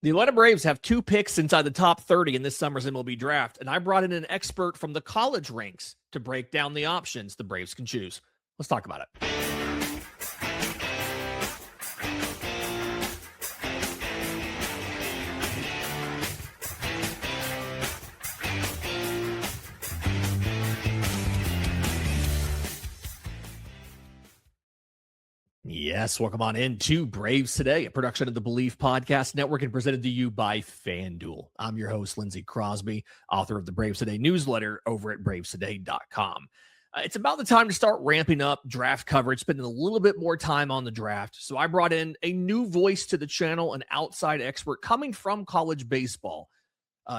The Atlanta Braves have 2 picks inside the top 30 in this summer's MLB draft, and I brought in an expert from the college ranks to break down the options the Braves can choose. Let's talk about it. Yes, welcome on in to Braves Today, a production of the Believe Podcast Network and presented to you by FanDuel. I'm your host, Lindsay Crosby, author of the Braves Today newsletter over at bravestoday.com. It's about the time to start ramping up draft coverage, spending a little bit more time on the draft. So I brought in a new voice to the channel, an outside expert coming from college baseball,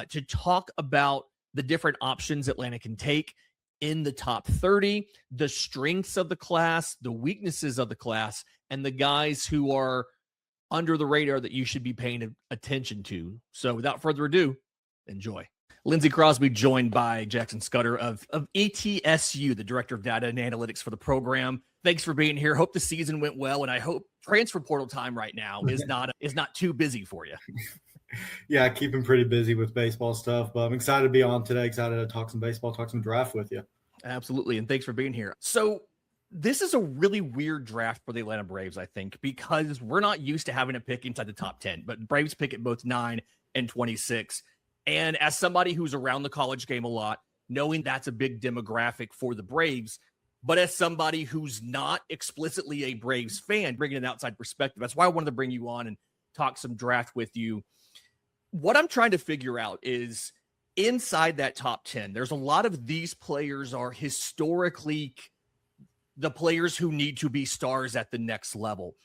to talk about the different options Atlanta can take in the top 30, the strengths of the class, the weaknesses of the class, and the guys who are under the radar that you should be paying attention to. So without further ado, enjoy. Lindsay Crosby joined by Jackson Scudder of ETSU, the Director of Data and Analytics for the program. Thanks for being here. Hope the season went well, and I hope transfer portal time right now is not too busy for you. Yeah, keeping pretty busy with baseball stuff, but I'm excited to be on today, excited to talk some baseball, talk some draft with you. Absolutely, and thanks for being here. So this is a really weird draft for the Atlanta Braves, I think, because we're not used to having a pick inside the top 10, but Braves pick at both 9 and 26. And as somebody who's around the college game a lot, knowing that's a big demographic for the Braves, but as somebody who's not explicitly a Braves fan, bringing an outside perspective, that's why I wanted to bring you on and talk some draft with you. What I'm trying to figure out is inside that top 10, there's a lot of these players are historically the players who need to be stars at the next level.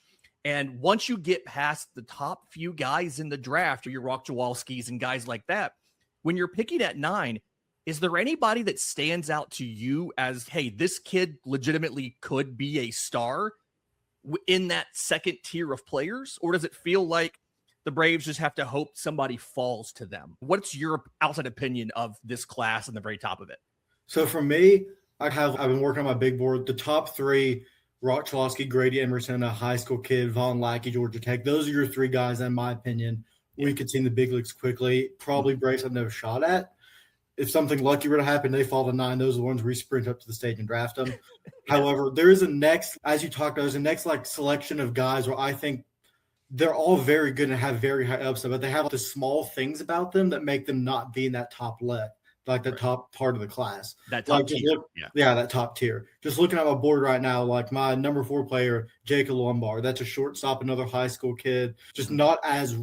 And once you get past the top few guys in the draft, or your Rock Jawalskis and guys like that, when you're picking at 9, is there anybody that stands out to you as, hey, this kid legitimately could be a star in that second tier of players? Or does it feel like the Braves just have to hope somebody falls to them? What's your outside opinion of this class and the very top of it? So for me, I've been working on my big board. The top 3, Rock Chalosky, Grady Emerson, a high school kid, Von Lackey, Georgia Tech. Those are your 3 guys, in my opinion. We could see in the big leagues quickly. Probably Braves have no shot at. If something lucky were to happen, they fall to 9. Those are the ones where we sprint up to the stage and draft them. However, there is a next, as you talked about, there's a next selection of guys where I think they're all very good and have very high upside, but they have the small things about them that make them not be in that top left, like the top part of the class. That top tier. That top tier. Just looking at my board right now, like my number 4 player, Jacob Lombard, that's a shortstop, another high school kid, just not as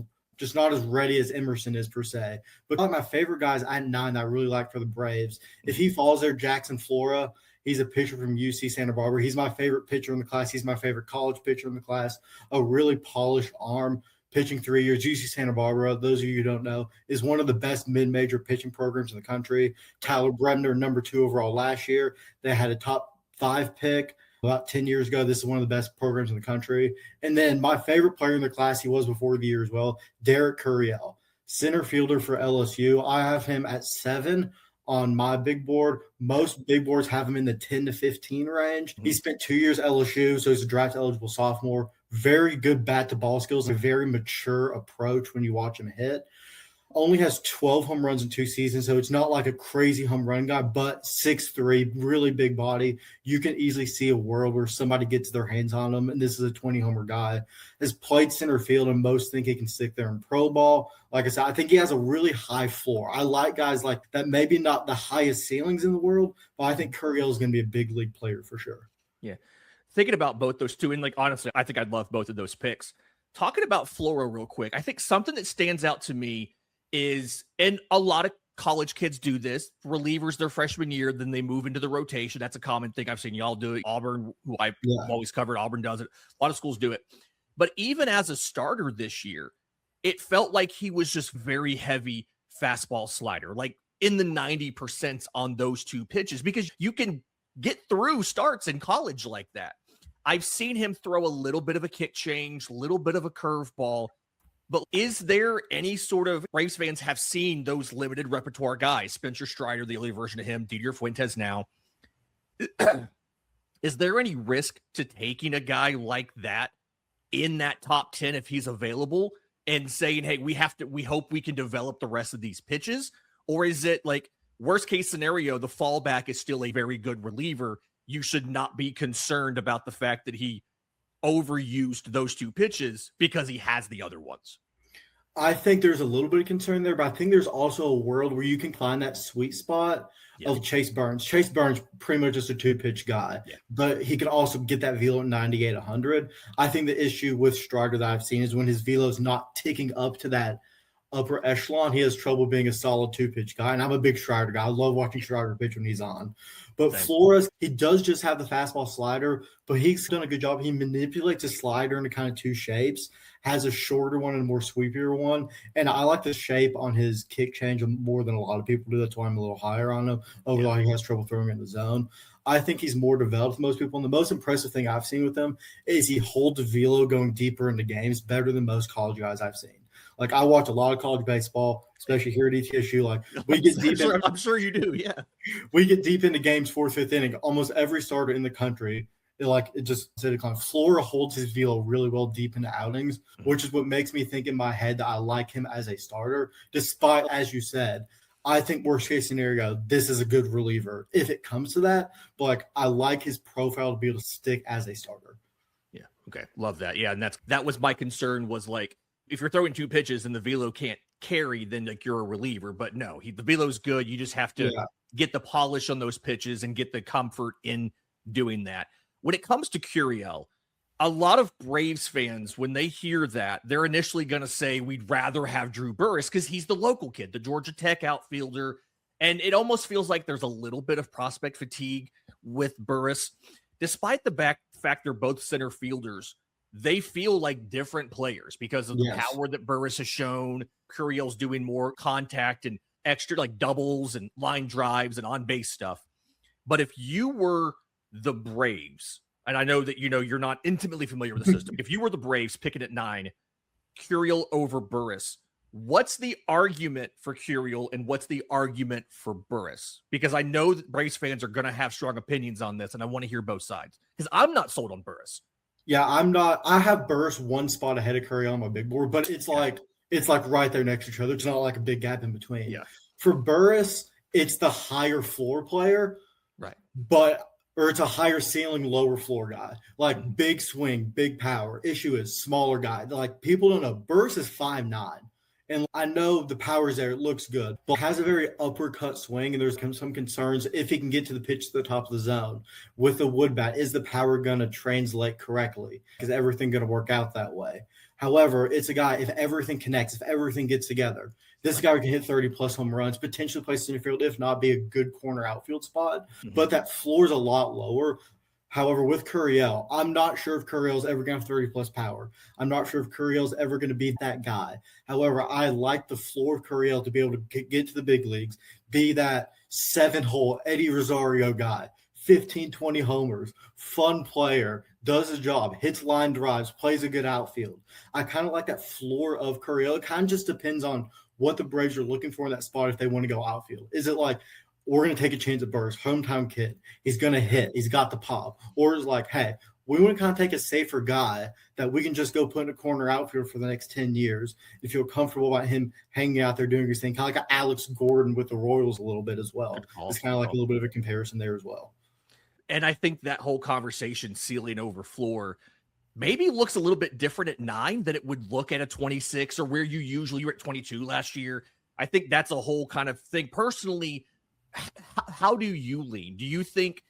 ready as Emerson is per se. But one of my favorite guys at 9 that I really like for the Braves, if he falls there, Jackson Flora. He's a pitcher from UC Santa Barbara. He's my favorite pitcher in the class. He's my favorite college pitcher in the class. A really polished arm, pitching 3 years. UC Santa Barbara, those of you who don't know, is one of the best mid-major pitching programs in the country. Tyler Bremner, number 2 overall last year. They had a top 5 pick about 10 years ago. This is one of the best programs in the country. And then my favorite player in the class, he was before the year as well, Derek Curiel, center fielder for LSU. I have him at 7 on my big board. Most big boards have him in the 10 to 15 range. He spent 2 years at LSU, so he's a draft-eligible sophomore. Very good bat-to-ball skills, a very mature approach when you watch him hit. Only has 12 home runs in 2 seasons, so it's not like a crazy home run guy, but 6'3", really big body. You can easily see a world where somebody gets their hands on him, and this is a 20-homer guy. Has played center field, and most think he can stick there in pro ball. Like I said, I think he has a really high floor. I like guys like that, maybe not the highest ceilings in the world, but I think Curiel is going to be a big league player for sure. Yeah. Thinking about both those 2, and like honestly, I think I'd love both of those picks. Talking about Flora real quick, I think something that stands out to me is, and a lot of college kids do this, relievers their freshman year, then they move into the rotation. That's a common thing. I've seen y'all do it. Auburn, who I've always covered, Auburn does it. A lot of schools do it. But even as a starter this year, it felt like he was just very heavy fastball slider, like in the 90% on those 2 pitches, because you can get through starts in college like that. I've seen him throw a little bit of a kick change, a little bit of a curveball. But is there any sort of, Braves fans have seen those limited repertoire guys, Spencer Strider, the early version of him, Didier Fuentes now. Is there any risk to taking a guy like that in that top 10 if he's available? and saying, hey, we hope we can develop the rest of these pitches? Or is it like worst case scenario, the fallback is still a very good reliever? You should not be concerned about the fact that he overused those 2 pitches because he has the other ones. I think there's a little bit of concern there, but I think there's also a world where you can find that sweet spot of Chase Burns. Chase Burns, pretty much just a 2-pitch guy, but he can also get that velo at 98, 100. I think the issue with Strider that I've seen is when his velo is not ticking up to that upper echelon, he has trouble being a solid 2-pitch guy. And I'm a big Strider guy. I love watching Strider pitch when he's on. But Flores, he does just have the fastball slider, but he's done a good job. He manipulates his slider into kind of 2 shapes, has a shorter one and a more sweepier one. And I like the shape on his kick change more than a lot of people do. That's why I'm a little higher on him. Overall, he has trouble throwing in the zone. I think he's more developed than most people. And the most impressive thing I've seen with him is he holds velo going deeper into games better than most college guys I've seen. Like, I watch a lot of college baseball, especially here at ETSU. Like, we get deep I'm sure you do, yeah. We get deep into games 4th, 5th inning. Almost every starter in the country, it just decline. Flora holds his velo really well deep into outings, which is what makes me think in my head that I like him as a starter. Despite, as you said, I think worst case scenario, this is a good reliever if it comes to that. But like, I like his profile to be able to stick as a starter. Yeah. Okay. Love that. Yeah. And that was my concern, was like, if you're throwing 2 pitches and the velo can't carry, then like you're a reliever. But no, the velo's good. You just have to get the polish on those pitches and get the comfort in doing that. When it comes to Curiel, a lot of Braves fans, when they hear that, they're initially going to say, we'd rather have Drew Burris because he's the local kid, the Georgia Tech outfielder. And it almost feels like there's a little bit of prospect fatigue with Burris. Despite the fact they're both center fielders, they feel like different players because of the power that Burris has shown. Curiel's doing more contact and extra like doubles and line drives and on-base stuff. But if you were the Braves, and I know that you're not intimately familiar with the system, if you were the Braves picking at 9, Curiel over Burris, what's the argument for Curiel and what's the argument for Burris? Because I know that Braves fans are going to have strong opinions on this, and I want to hear both sides because I'm not sold on Burris. Yeah, I'm not. I have Burris 1 spot ahead of Curiel on my big board, but it's like right there next to each other. It's not like a big gap in between. Yeah. For Burris, it's the higher floor player, right? Or it's a higher ceiling, lower floor guy. Like big swing, big power. Issue is smaller guy. Like people don't know. Burris is 5'9". And I know the power is there. It looks good, but has a very uppercut swing. And there's some concerns if he can get to the pitch to the top of the zone with the wood bat. Is the power going to translate correctly? Is everything going to work out that way? However, it's a guy, if everything connects, if everything gets together, this guy can hit 30-plus home runs, potentially play center field, if not be a good corner outfield spot. But that floor is a lot lower. However, with Curiel, I'm not sure if Curiel's ever going to have 30-plus power. I'm not sure if Curiel's ever going to be that guy. However, I like the floor of Curiel to be able to get to the big leagues, be that 7-hole Eddie Rosario guy, 15, 20 homers, fun player, does his job, hits line drives, plays a good outfield. I kind of like that floor of Curiel. It kind of just depends on what the Braves are looking for in that spot if they want to go outfield. Is it like, we're going to take a chance at Burris, hometown kid. He's going to hit. He's got the pop. Or it's like, hey, we want to kind of take a safer guy that we can just go put in a corner outfield for the next 10 years and feel comfortable about him hanging out there doing his thing. Kind of like Alex Gordon with the Royals a little bit as well. It's kind of like a little bit of a comparison there as well. And I think that whole conversation, ceiling over floor, maybe looks a little bit different at 9 than it would look at a 26 or where you were at 22 last year. I think that's a whole kind of thing. Personally, how do you lean? Do you think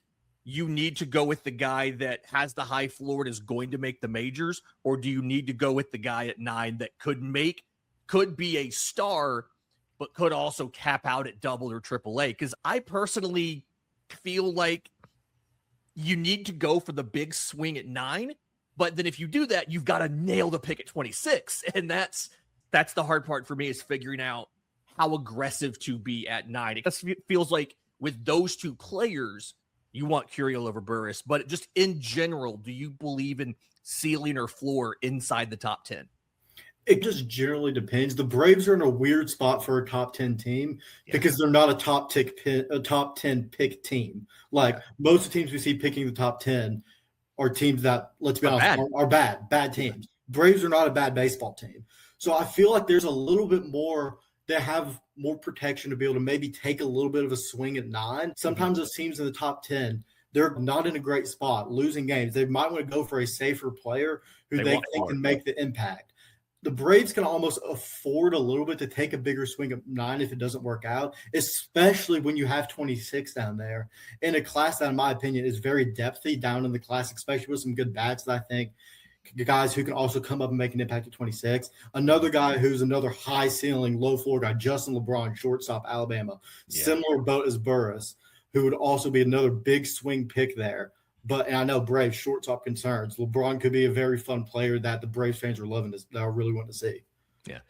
you need to go with the guy that has the high floor and is going to make the majors, or do you need to go with the guy at 9 that could be a star, but could also cap out at double or triple A? Because I personally feel like you need to go for the big swing at 9, but then if you do that, you've got to nail the pick at 26. And that's the hard part for me, is figuring out how aggressive to be at 9. It just feels like with those 2 players, you want Curiel over Burris. But just in general, do you believe in ceiling or floor inside the top 10? It just generally depends. The Braves are in a weird spot for a top 10 team because they're not a top 10 pick team. Like most of the teams we see picking the top 10 are teams that, let's be honest, are bad teams. Braves are not a bad baseball team. So I feel like there's a little bit more – they have more protection to be able to maybe take a little bit of a swing at 9. Sometimes those teams in the top 10, they're not in a great spot, losing games. They might want to go for a safer player who they think can make the impact. The Braves can almost afford a little bit to take a bigger swing at 9 if it doesn't work out, especially when you have 26 down there in a class that, in my opinion, is very depthy down in the class, especially with some good bats that I think guys who can also come up and make an impact at 26. Another guy who's another high ceiling, low floor guy, Justin LeBron, shortstop, Alabama. Yeah. Similar boat as Burris, who would also be another big swing pick there. And I know Braves shortstop concerns. LeBron could be a very fun player that the Braves fans are loving, that I really want to see. Yeah.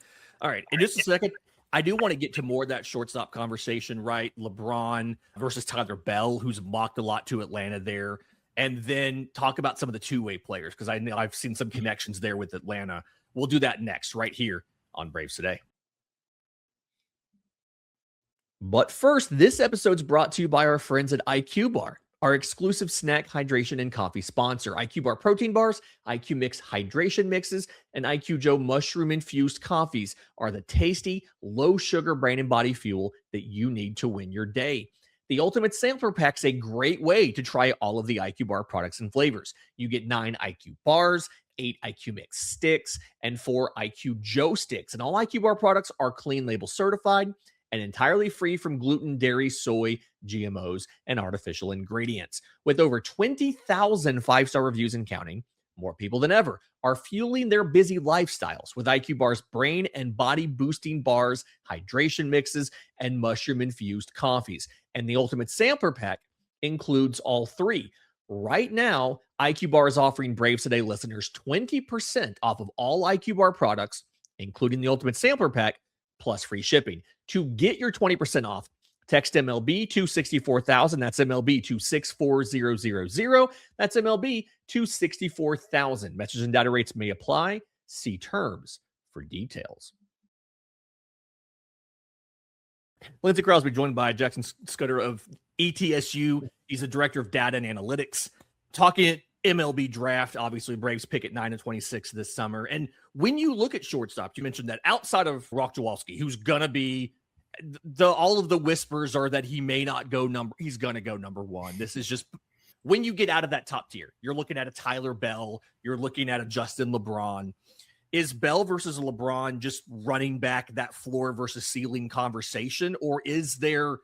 All right. In just a second, I do want to get to more of that shortstop conversation, right? LeBron versus Tyler Bell, who's mocked a lot to Atlanta there. And then talk about some of the two-way players, because I know I've seen some connections there with Atlanta. We'll do that next, right here on Braves Today. But first, this episode's brought to you by our friends at IQ Bar, our exclusive snack, hydration, and coffee sponsor. IQ Bar protein bars, IQ Mix hydration mixes, and IQ Joe mushroom-infused coffees are the tasty, low-sugar brain and body fuel that you need to win your day. The Ultimate Sampler Pack's a great way to try all of the IQ Bar products and flavors. You get 9 IQ bars, 8 IQ Mix sticks, and 4 IQ Joe sticks. And all IQ Bar products are clean label certified and entirely free from gluten, dairy, soy, GMOs, and artificial ingredients. With over 20,000 5-star reviews and counting, more people than ever are fueling their busy lifestyles with IQ Bar's brain and body boosting bars, hydration mixes, and mushroom-infused coffees. And the Ultimate Sampler Pack includes all 3. Right now, IQ Bar is offering Braves Today listeners 20% off of all IQ Bar products, including the Ultimate Sampler Pack, plus free shipping. To get your 20% off, text MLB to 64,000. That's MLB to 64000. That's MLB to 64,000. Message and data rates may apply. See terms for details. Lindsay Crosby joined by Jackson Scudder of ETSU. He's the director of data and analytics. Talking MLB draft, obviously Braves pick at 9 and 26 this summer. And when you look at shortstop, you mentioned that outside of Rock Jawalski, who's going to be all of the whispers are that he may not go he's going to go number 1. This is just when you get out of that top tier, you're looking at a Tyler Bell, you're looking at a Justin LeBron. Is Bell versus LeBron just running back that floor versus ceiling conversation, or is the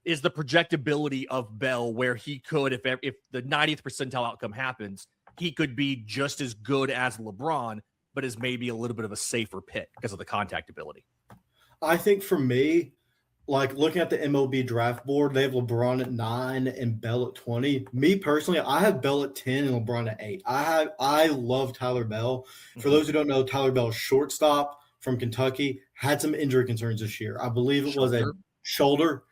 projectability of Bell where he could, if the 90th percentile outcome happens, he could be just as good as LeBron, but is maybe a little bit of a safer pick because of the contact ability? I think for me, like looking at the MLB draft board, they have LeBron at 9 and Bell at 20. Me personally, I have Bell at 10 and LeBron at 8. I love Tyler Bell. For those who don't know, Tyler Bell, shortstop from Kentucky, had some injury concerns this year. I believe it was a shoulder,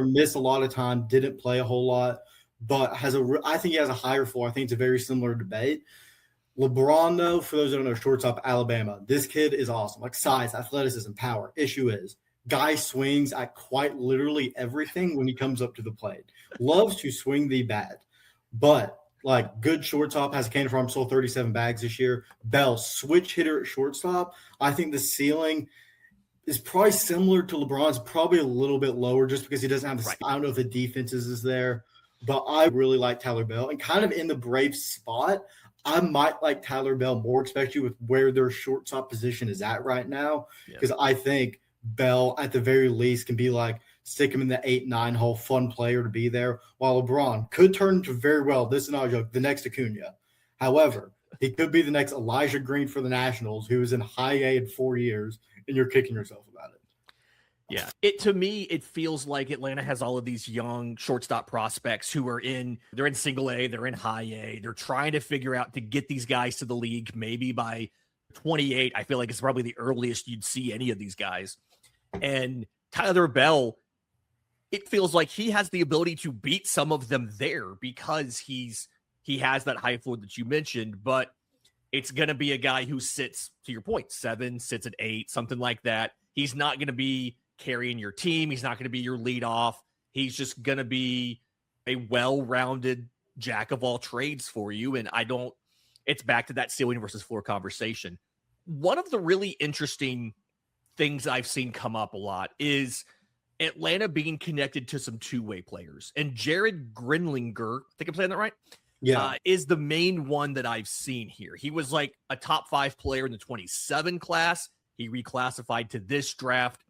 missed a lot of time, didn't play a whole lot, but I think he has a higher floor. I think it's a very similar debate. LeBron, though, for those who don't know, shortstop, Alabama. This kid is awesome. Like size, athleticism, power. Issue is, guy swings at quite literally everything when he comes up to the plate. Loves to swing the bat. But, like, good shortstop, has a cannon farm, sold 37 bags this year. Bell, switch hitter at shortstop. I think the ceiling is probably similar to LeBron's, probably a little bit lower just because he doesn't have the I don't know if the defenses is there. But I really like Tyler Bell. And kind of in the Braves spot, I might like Tyler Bell more, especially with where their shortstop position is at right now, because I think Bell, at the very least, can be like, stick him in the 8-9 hole, fun player to be there, while LeBron could turn into very well, this is not a joke, the next Acuna. However, he could be the next Elijah Green for the Nationals, who is in high A in 4 years, and you're kicking yourself about it. Yeah. To me, it feels like Atlanta has all of these young shortstop prospects who are they're in single A, they're in high A. They're trying to figure out to get these guys to the league. Maybe by 28, I feel like it's probably the earliest you'd see any of these guys. And Tyler Bell, it feels like he has the ability to beat some of them there because he has that high floor that you mentioned, but it's going to be a guy who sits, to your point, 7, sits at 8, something like that. He's not going to be carrying your team. He's not going to be your leadoff. He's just going to be a well-rounded jack of all trades for you. And it's back to that ceiling versus floor conversation. One of the really interesting things I've seen come up a lot is Atlanta being connected to some two-way players. And Jared Grinlinger, I think I'm saying that right? Yeah. Is the main one that I've seen here. He was like a top 5 player in the 27 class. He reclassified to this draft.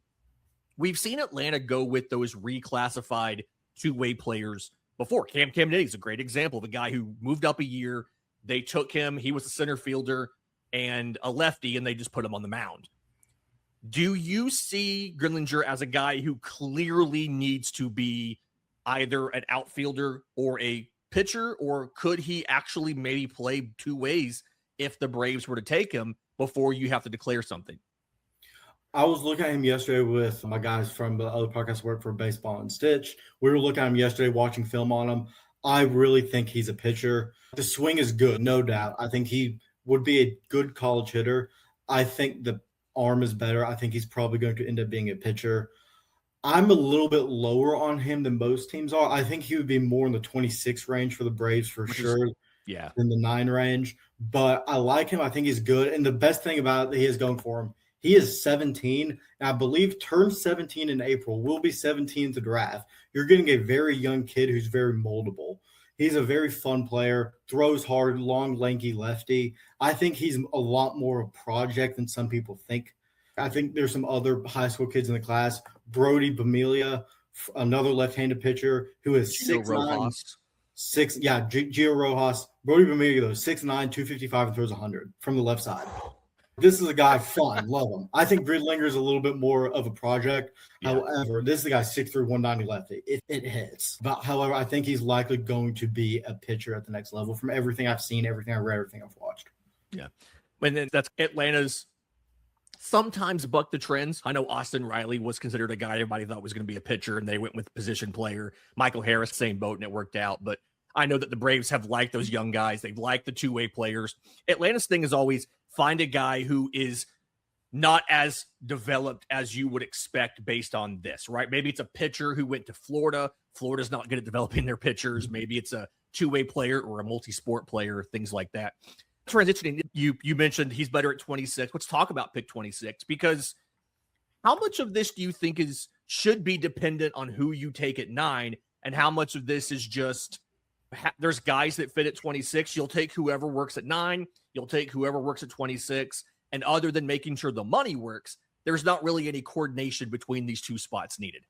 We've seen Atlanta go with those reclassified two-way players before. Cam Nitty is a great example of a guy who moved up a year. They took him. He was a center fielder and a lefty, and they just put him on the mound. Do you see Grinlinger as a guy who clearly needs to be either an outfielder or a pitcher, or could he actually maybe play two ways if the Braves were to take him before you have to declare something? I was looking at him yesterday with my guys from the other podcast work for Baseball and Stitch. We were looking at him yesterday, watching film on him. I really think he's a pitcher. The swing is good, no doubt. I think he would be a good college hitter. I think the arm is better. I think he's probably going to end up being a pitcher. I'm a little bit lower on him than most teams are. I think he would be more in the 26 range for the Braves for sure. Yeah. In the 9 range. But I like him. I think he's good. And the best thing about it that he has going for him, he is 17, and I believe turns 17 in April, will be 17 to draft. You're getting a very young kid who's very moldable. He's a very fun player, throws hard, long, lanky lefty. I think he's a lot more a project than some people think. I think there's some other high school kids in the class. Brody Bamilia, another left-handed pitcher who is 6'9". Gio Rojas. Brody Bamilia, though, 6'9", 255, and throws 100 from the left side. This is a guy fun. Love him. I think Gridlinger is a little bit more of a project. Yeah. However, this is the guy 6'3", 190 lefty. It hits. But however, I think he's likely going to be a pitcher at the next level from everything I've seen, everything I've read, everything I've watched. Yeah. And then that's Atlanta's sometimes buck the trends. I know Austin Riley was considered a guy everybody thought was going to be a pitcher, and they went with position player. Michael Harris, same boat, and it worked out. But I know that the Braves have liked those young guys. They've liked the two-way players. Atlanta's thing is always find a guy who is not as developed as you would expect based on this, right? Maybe it's a pitcher who went to Florida. Florida's not good at developing their pitchers. Maybe it's a two-way player or a multi-sport player, things like that. Transitioning, you mentioned he's better at 26. Let's talk about pick 26, because how much of this do you think should be dependent on who you take at 9, and how much of this is just there's guys that fit at 26. You'll take whoever works at 9. You'll take whoever works at 26. And other than making sure the money works, there's not really any coordination between these two spots needed.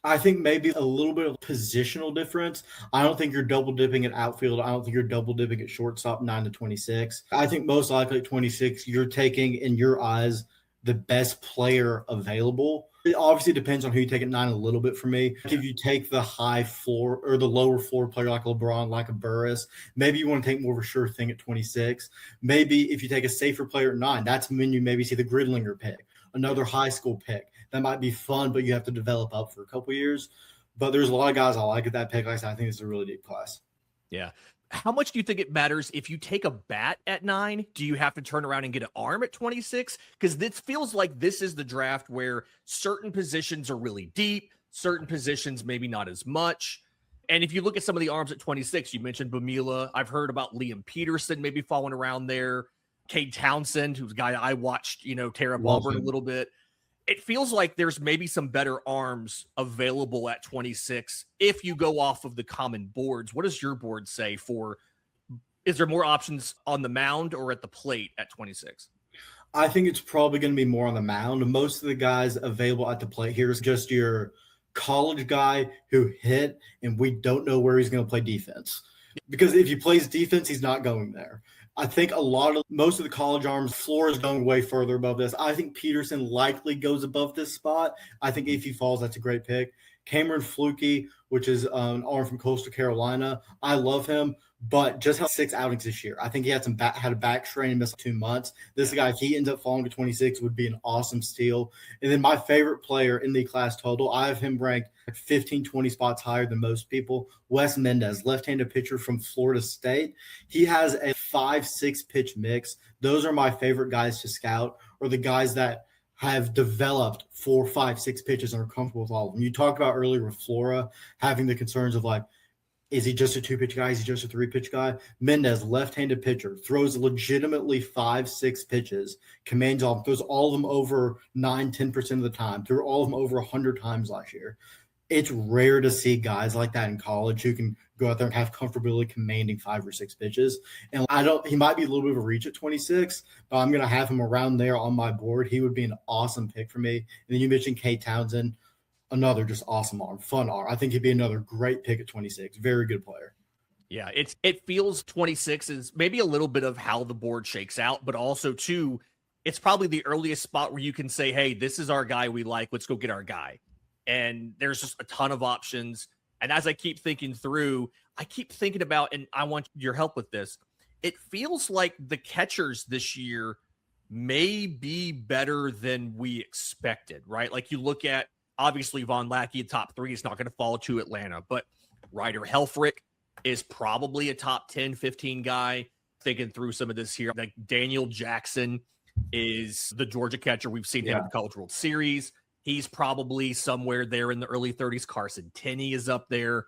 I think maybe a little bit of positional difference. I don't think you're double dipping at outfield. I don't think you're double dipping at shortstop 9 to 26. I think most likely at 26, you're taking, in your eyes, the best player available. It obviously depends on who you take at 9 a little bit for me. If you take the high floor or the lower floor player like LeBron, like a Burris, maybe you want to take more of a sure thing at 26. Maybe if you take a safer player at 9, that's when you maybe see the Gridlinger pick, another high school pick. That might be fun, but you have to develop up for a couple of years. But there's a lot of guys I like at that pick. Like I said, I think it's a really deep class. Yeah. How much do you think it matters if you take a bat at 9? Do you have to turn around and get an arm at 26? Because this feels like this is the draft where certain positions are really deep, certain positions maybe not as much. And if you look at some of the arms at 26, you mentioned Bamila. I've heard about Liam Peterson maybe falling around there. Cade Townsend, who's a guy I watched, tear up Auburn a little bit. It feels like there's maybe some better arms available at 26 if you go off of the common boards. What does your board say is there more options on the mound or at the plate at 26? I think it's probably going to be more on the mound. Most of the guys available at the plate here is just your college guy who hit, and we don't know where he's going to play defense. Because if he plays defense, he's not going there. I think most of the college arms, Flora is going way further above this. I think Peterson likely goes above this spot. I think if he falls, that's a great pick. Cameron Fluke, which is an arm from Coastal Carolina. I love him, but just had 6 outings this year. I think he had a back strain and missed 2 months. This guy, if he ends up falling to 26, would be an awesome steal. And then my favorite player in the class total, I have him ranked 15, 20 spots higher than most people. Wes Mendez, left-handed pitcher from Florida State. He has a 5-6 pitch mix. Those are my favorite guys to scout, or the guys that have developed 4, 5, 6 pitches and are comfortable with all of them. You talked about earlier with Flora having the concerns of like Is he just a 2-pitch guy? Is he just a 3-pitch guy? Mendez, left-handed pitcher, throws legitimately 5-6 pitches, commands all, throws all of them over 9-10% of the time, threw all of them over 100 times last year. It's rare to see guys like that in college who can go out there and have comfortability commanding 5 or 6 pitches. And he might be a little bit of a reach at 26, but I'm going to have him around there on my board. He would be an awesome pick for me. And then you mentioned Kate Townsend, another just awesome arm, fun arm. I think he'd be another great pick at 26. Very good player. Yeah, it feels 26 is maybe a little bit of how the board shakes out, but also too, it's probably the earliest spot where you can say, hey, this is our guy we like. Let's go get our guy. And there's just a ton of options. And as I keep thinking through, I keep thinking about, and I want your help with this, it feels like the catchers this year may be better than we expected, right? Like you look at, obviously, Von Lackey, top 3 is not going to fall to Atlanta, but Ryder Helfrich is probably a top 10, 15 guy. Thinking through some of this here, like Daniel Jackson is the Georgia catcher. We've seen him in the College World Series. He's probably somewhere there in the early 30s. Carson Tenney is up there.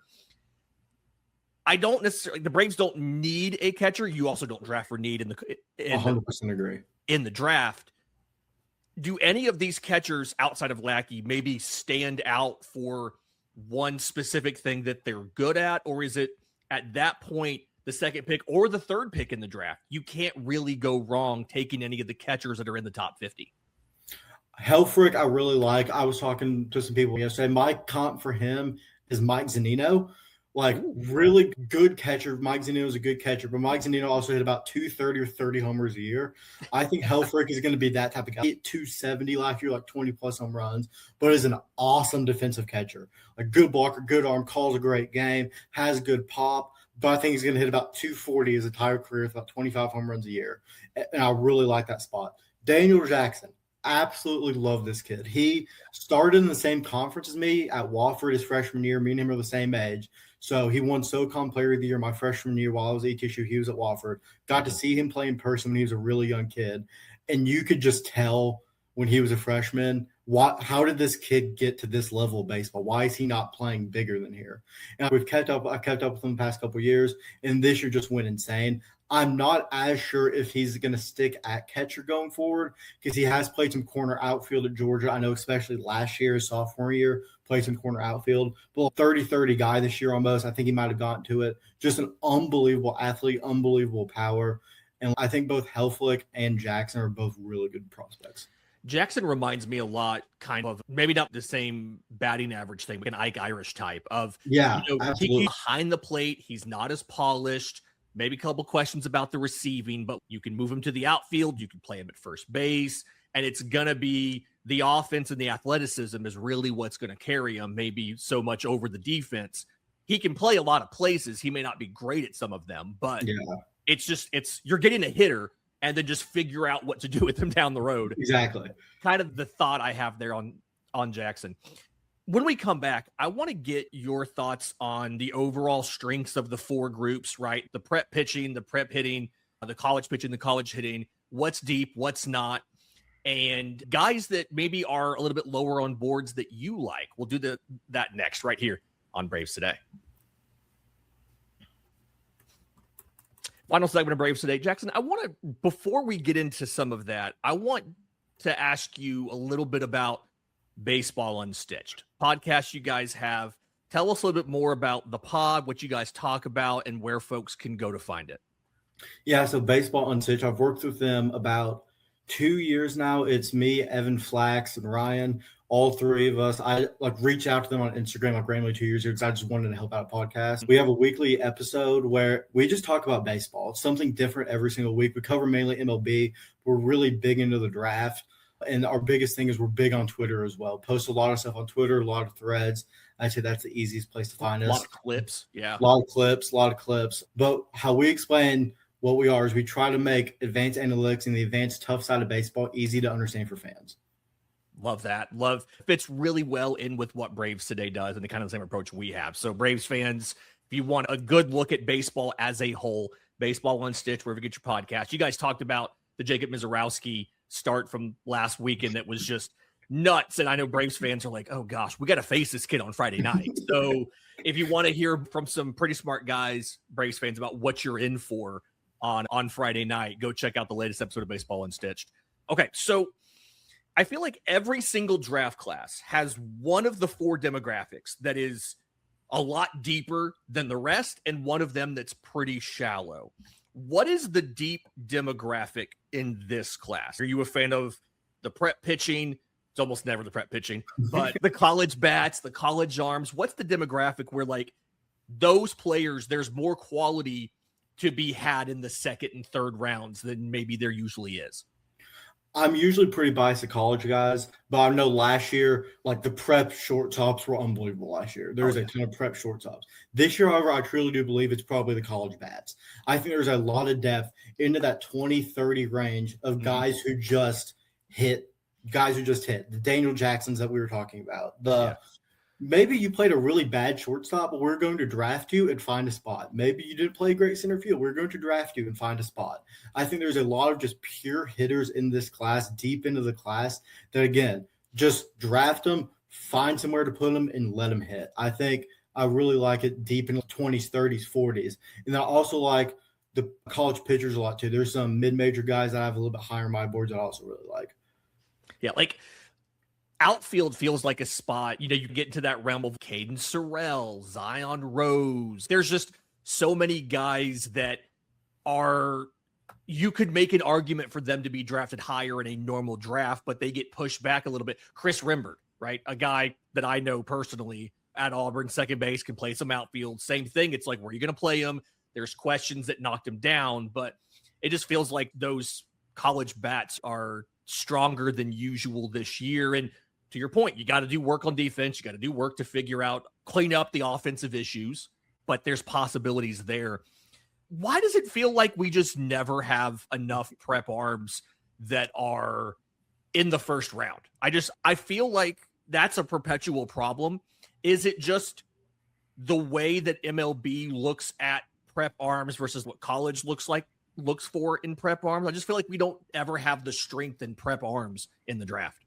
I don't necessarily, the Braves don't need a catcher. You also don't draft for need 100% agree. In the draft. Do any of these catchers outside of Lackey maybe stand out for one specific thing that they're good at? Or is it at that point, the second pick or the third pick in the draft, you can't really go wrong taking any of the catchers that are in the top 50? Helfrich, I really like. I was talking to some people yesterday. My comp for him is Mike Zunino. Like, really good catcher. Mike Zunino is a good catcher, but Mike Zunino also hit about 230 or 30 homers a year. I think Helfrich is going to be that type of guy. He hit 270 last year, like 20-plus home runs, but is an awesome defensive catcher. A good blocker, good arm, calls a great game, has good pop, but I think he's going to hit about 240 his entire career with about 25 home runs a year, and I really like that spot. Daniel Jackson. Absolutely love this kid. He started in the same conference as me at Wofford his freshman year. Me and him are the same age. So he won SoCon Player of the Year my freshman year while I was at ETSU. He was at Wofford. Got to see him play in person when he was a really young kid. And you could just tell when he was a freshman, how did this kid get to this level of baseball? Why is he not playing bigger than here? And I've kept up with him the past couple of years, and this year just went insane. I'm not as sure if he's going to stick at catcher going forward because he has played some corner outfield at Georgia. I know especially last year, his sophomore year, played some corner outfield. But 30-30 guy this year almost. I think he might have gotten to it. Just an unbelievable athlete, unbelievable power. And I think both Helfrich and Jackson are both really good prospects. Jackson reminds me a lot, kind of, maybe not the same batting average thing, but an Ike Irish type of, absolutely. He's behind the plate. He's not as polished. Maybe a couple questions about the receiving, but you can move him to the outfield. You can play him at first base, and it's going to be the offense and the athleticism is really what's going to carry him, maybe so much over the defense. He can play a lot of places. He may not be great at some of them, but it's you're getting a hitter and then just figure out what to do with him down the road. Exactly. Kind of the thought I have there on Jackson. When we come back, I want to get your thoughts on the overall strengths of the 4 groups, right? The prep pitching, the prep hitting, the college pitching, the college hitting, what's deep, what's not, and guys that maybe are a little bit lower on boards that you like. We'll do that next right here on Braves Today. Final segment of Braves Today. Jackson, before we get into some of that, I want to ask you a little bit about Baseball Unstitched podcast you guys have. Tell us a little bit more about the pod, what you guys talk about, and where folks can go to find it. Yeah, so Baseball Unstitched, I've worked with them about 2 years now. It's me, Evan Flax, and Ryan, all 3 of us. I reached out to them on Instagram randomly 2 years ago because I just wanted to help out a podcast. We have a weekly episode where we just talk about baseball. It's something different every single week. We cover mainly MLB. We're really big into the draft. And our biggest thing is we're big on Twitter as well. Post a lot of stuff on Twitter, a lot of threads. I'd say that's the easiest place to find us. A lot of clips, yeah. A lot of clips. But how we explain what we are is we try to make advanced analytics and the advanced tough side of baseball easy to understand for fans. Love that. Fits really well in with what Braves Today does and the kind of same approach we have. So Braves fans, if you want a good look at baseball as a whole, Baseball Unstitched, wherever you get your podcast. You guys talked about the Jacob Mizorowski start from last weekend that was just nuts. And I know Braves fans are like, oh gosh, we got to face this kid on Friday night. So if you want to hear from some pretty smart guys, Braves fans, about what you're in for on Friday night, go check out the latest episode of Baseball Unstitched. Okay, so I feel like every single draft class has one of the four demographics that is a lot deeper than the rest, and one of them that's pretty shallow. What is the deep demographic in this class? Are you a fan of the prep pitching? It's almost never the prep pitching, but the college bats, the college arms. What's the demographic where, like, those players, there's more quality to be had in the second and third rounds than maybe there usually is? I'm usually pretty biased to college guys, but I know last year, like, the prep shortstops were unbelievable last year. There was a ton of prep shortstops. This year, however, I truly do believe it's probably the college bats. I think there's a lot of depth into that 20-30 range of guys who just hit. The Daniel Jacksons that we were talking about. Maybe you played a really bad shortstop, but we're going to draft you and find a spot. Maybe you didn't play great center field. We're going to draft you and find a spot. I think there's a lot of just pure hitters in this class, deep into the class, that, again, just draft them, find somewhere to put them, and let them hit. I think I really like it deep in the 20s, 30s, 40s. And I also like the college pitchers a lot, too. There's some mid-major guys that I have a little bit higher on my boards that I also really like. Yeah, like outfield feels like a spot, you get into that realm of Caden Sorrell, Zion Rose. There's just so many guys that you could make an argument for them to be drafted higher in a normal draft, but they get pushed back a little bit. Chris Rimbert, right? A guy that I know personally at Auburn, second base, can play some outfield. Same thing. It's like, where are you going to play him? There's questions that knocked him down, but it just feels like those college bats are stronger than usual this year. And to your point, you got to do work on defense. You got to do work to clean up the offensive issues, but there's possibilities there. Why does it feel like we just never have enough prep arms that are in the first round? I feel like that's a perpetual problem. Is it just the way that MLB looks at prep arms versus what college looks for in prep arms? I just feel like we don't ever have the strength in prep arms in the draft.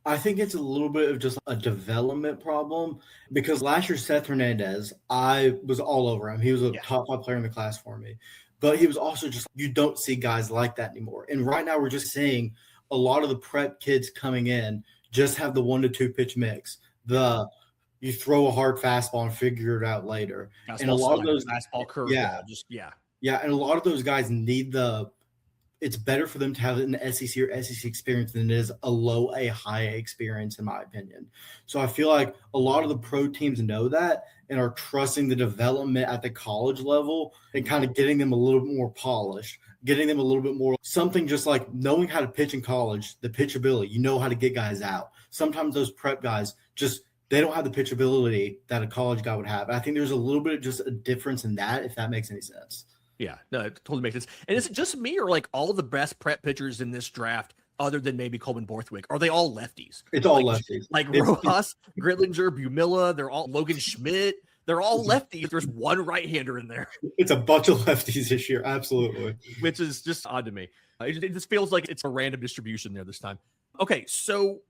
I think it's a little bit of just a development problem, because last year, Seth Hernandez, I was all over him. He was a top 5 player in the class for me, but he was also just, you don't see guys like that anymore. And right now we're just seeing a lot of the prep kids coming in just have the 1 to 2 pitch mix. You throw a hard fastball and figure it out later. Fastball, and a lot of those fastball curve. And a lot of those guys need it's better for them to have an SEC or SEC experience than it is a low A, high A experience, in my opinion. So I feel like a lot of the pro teams know that and are trusting the development at the college level and kind of getting them a little bit more polished, getting them a little bit more something just like knowing how to pitch in college, the pitchability, how to get guys out. Sometimes those prep guys they don't have the pitchability that a college guy would have. I think there's a little bit of just a difference in that, if that makes any sense. Yeah, no, it totally makes sense. And is it just me, or like all of the best prep pitchers in this draft, other than maybe Coleman Borthwick, are they all lefties? It's all lefties. Like Rojas, Grinlinger, Bumilla, they're all Logan Schmidt. They're all lefties. There's one right-hander in there. It's a bunch of lefties this year, absolutely. Which is just odd to me. It just feels like it's a random distribution there this time. Okay, so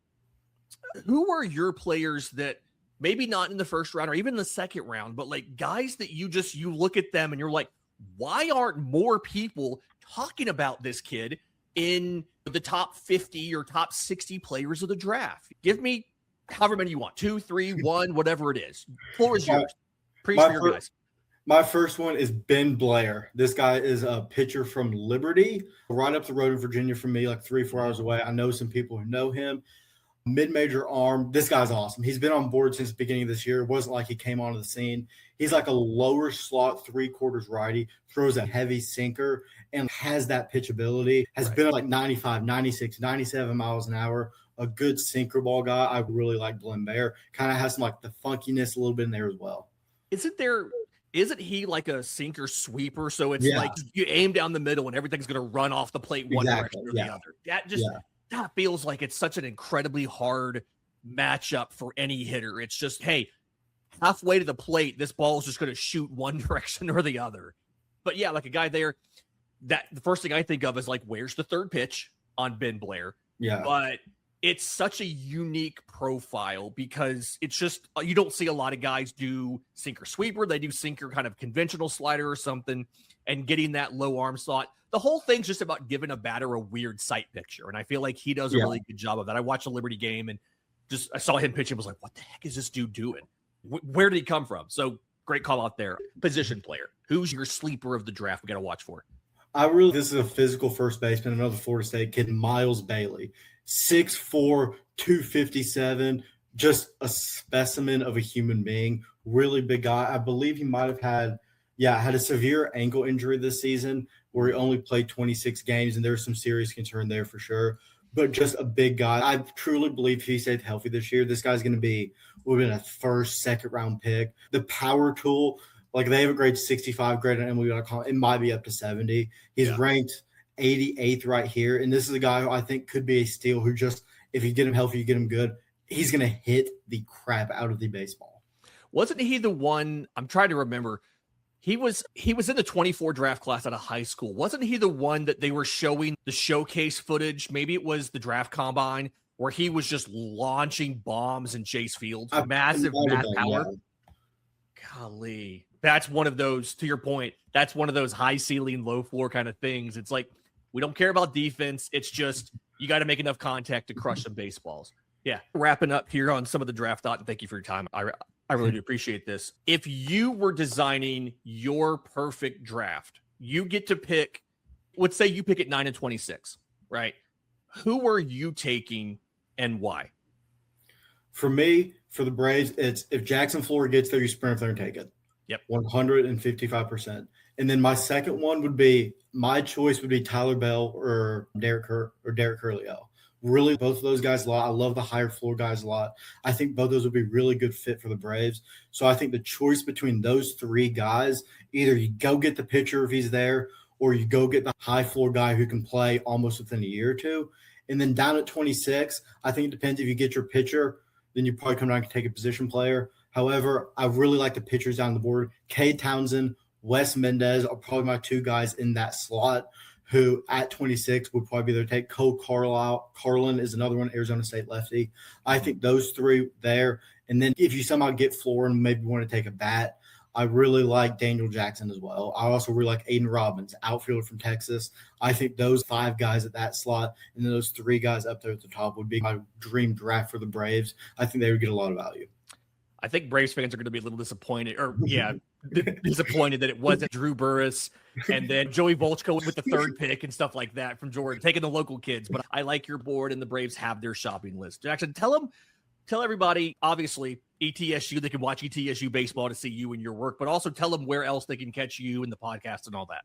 who are your players that maybe not in the first round or even in the second round, but like guys that you look at them and you're like, why aren't more people talking about this kid in the top 50 or top 60 players of the draft? Give me however many you want, 2, 3, 1, whatever it is. Floor is yours. Preach for your guys. My first one is Ben Blair. This guy is a pitcher from Liberty, right up the road in Virginia from me, like 3-4 hours away. I know some people who know him. Mid-major arm. This guy's awesome. He's been on board since the beginning of this year. It wasn't like he came onto the scene. He's like a lower slot, 3/4 righty, throws a heavy sinker, and has that pitchability. Has been at like 95, 96, 97 miles an hour. A good sinker ball guy. I really like Ben Blair. Kind of has some like the funkiness a little bit in there as well. Isn't he like a sinker sweeper? So it's like you aim down the middle and everything's going to run off the plate one direction or the other. That feels like it's such an incredibly hard matchup for any hitter. It's just, hey, halfway to the plate, this ball is just going to shoot one direction or the other. But yeah, like a guy there, that the first thing I think of is like, where's the third pitch on Ben Blair? Yeah. But it's such a unique profile because it's just, you don't see a lot of guys do sinker sweeper. They do sinker kind of conventional slider or something, and getting that low arm slot. The whole thing's just about giving a batter a weird sight picture. And I feel like he does a really good job of that. I watched a Liberty game and I saw him pitch and was like, what the heck is this dude doing? Where did he come from? So great call out there. Position player. Who's your sleeper of the draft we got to watch for? This is a physical first baseman, another Florida State kid, Miles Bailey. 6'4", 257, just a specimen of a human being. Really big guy. I believe he might have had a severe ankle injury this season where he only played 26 games, and there's some serious concern there for sure. But just a big guy. I truly believe if he stayed healthy this year, this guy's going to be within a first, second round pick. The power tool, like they have a grade 65 grade on MLB.com. It might be up to 70. He's ranked 88th right here. And this is a guy who I think could be a steal who just, if you get him healthy, you get him good, he's going to hit the crap out of the baseball. Wasn't he the one, I'm trying to remember, he was in the 24 draft class out of high school. Wasn't he the one that they were showing the showcase footage? Maybe it was the draft combine where he was just launching bombs in Chase Field. Massive power. Golly. That's one of those, to your point, that's one of those high ceiling, low floor kind of things. It's like, we don't care about defense. It's just, you got to make enough contact to crush some baseballs. Yeah. Wrapping up here on some of the draft thought, and thank you for your time. I really do appreciate this. If you were designing your perfect draft, you get to pick, let's say you pick at 9 and 26, right? Who are you taking and why? For me, for the Braves, it's if Jackson Flora gets there, you sprint up there and take it. Yep. 155%. And then my second one would be, my choice would be Tyler Bell or Derek Curiel. Really, both of those guys a lot. I love the higher floor guys a lot. I think both of those would be really good fit for the Braves. So I think the choice between those three guys, either you go get the pitcher if he's there, or you go get the high floor guy who can play almost within a year or two. And then down at 26, I think it depends if you get your pitcher, then you probably come down and take a position player. However, I really like the pitchers down the board. Cade Townsend, Wes Mendez are probably my two guys in that slot who at 26 would probably be there. Take Cole Carlin is another one, Arizona State lefty. I think those three there. And then if you somehow get Flora and maybe want to take a bat, I really like Daniel Jackson as well. I also really like Aiden Robbins, outfielder from Texas. I think those five guys at that slot and then those three guys up there at the top would be my dream draft for the Braves. I think they would get a lot of value. I think Braves fans are going to be a little disappointed, disappointed that it wasn't Drew Burris and then Joey Volchko with the third pick and stuff like that from Jordan, taking the local kids. But I like your board, and the Braves have their shopping list. Jackson, tell everybody, obviously, ETSU, they can watch ETSU baseball to see you and your work, but also tell them where else they can catch you and the podcast and all that.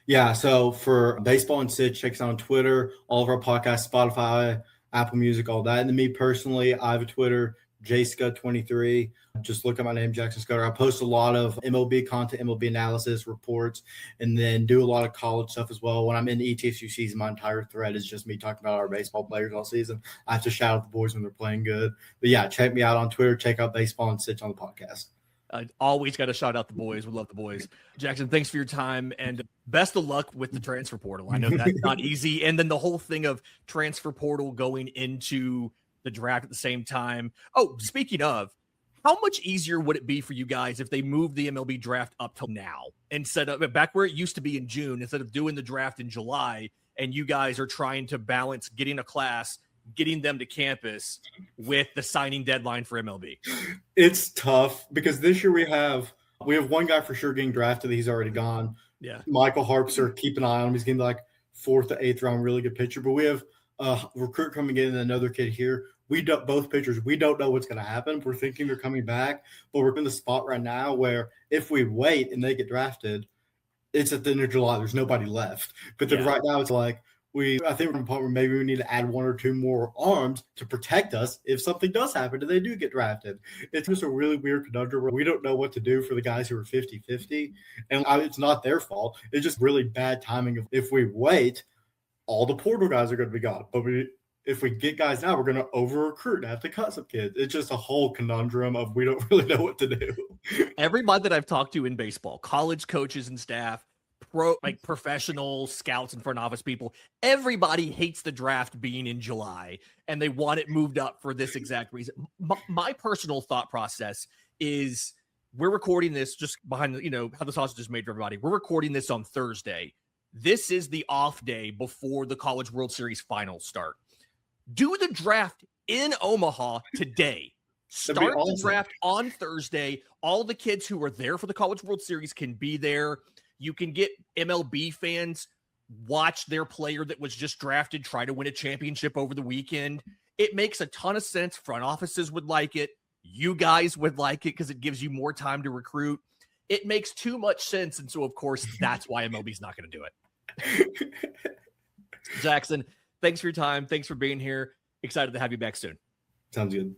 Yeah, so for Baseball and Sid, check us out on Twitter, all of our podcasts, Spotify, Apple Music, all that. And then me personally, I have a Twitter, JScud23. Just look at my name, Jackson Scudder. I post a lot of MLB content, MLB analysis, reports, and then do a lot of college stuff as well. When I'm in the ETSU season, my entire thread is just me talking about our baseball players all season. I have to shout out the boys when they're playing good. But yeah, check me out on Twitter. Check out Baseball and Sitch on the podcast. Always got to shout out the boys. We love the boys. Jackson, thanks for your time and best of luck with the transfer portal. I know that's not easy. And then the whole thing of transfer portal going into the draft at the same time. Oh, speaking of, how much easier would it be for you guys if they moved the MLB draft up till now instead of back where it used to be in June, instead of doing the draft in July, and you guys are trying to balance getting a class, getting them to campus with the signing deadline for MLB? It's tough because this year we have one guy for sure getting drafted. He's already gone. Yeah. Michael Harpster, keep an eye on him. He's getting like 4th to 8th round, really good pitcher. But we have a recruit coming in and another kid here. Both pitchers, we don't know what's going to happen. We're thinking they're coming back, but we're in the spot right now where if we wait and they get drafted, it's at the end of July. There's nobody left. But then right now it's like I think we're in a point where maybe we need to add 1 or 2 more arms to protect us if something does happen and they do get drafted. It's just a really weird conundrum where we don't know what to do for the guys who are 50-50. And it's not their fault. It's just really bad timing. If we wait, all the portal guys are going to be gone. But if we get guys now, we're going to over-recruit and have to cut some kids. It's just a whole conundrum of we don't really know what to do. Everybody that I've talked to in baseball, college coaches and staff, professional scouts and front office people, everybody hates the draft being in July and they want it moved up for this exact reason. My personal thought process is we're recording this just behind how the sausage is made for everybody. We're recording this on Thursday. This is the off day before the College World Series finals start. Do the draft in Omaha today. Start the draft on Thursday. All the kids who are there for the College World Series can be there. You can get MLB fans watch their player that was just drafted try to win a championship over the weekend. It makes a ton of sense. Front offices would like it. You guys would like it because it gives you more time to recruit. It makes too much sense. And so, of course, that's why MLB's not going to do it. Jackson, thanks for your time. Thanks for being here. Excited to have you back soon. Sounds good.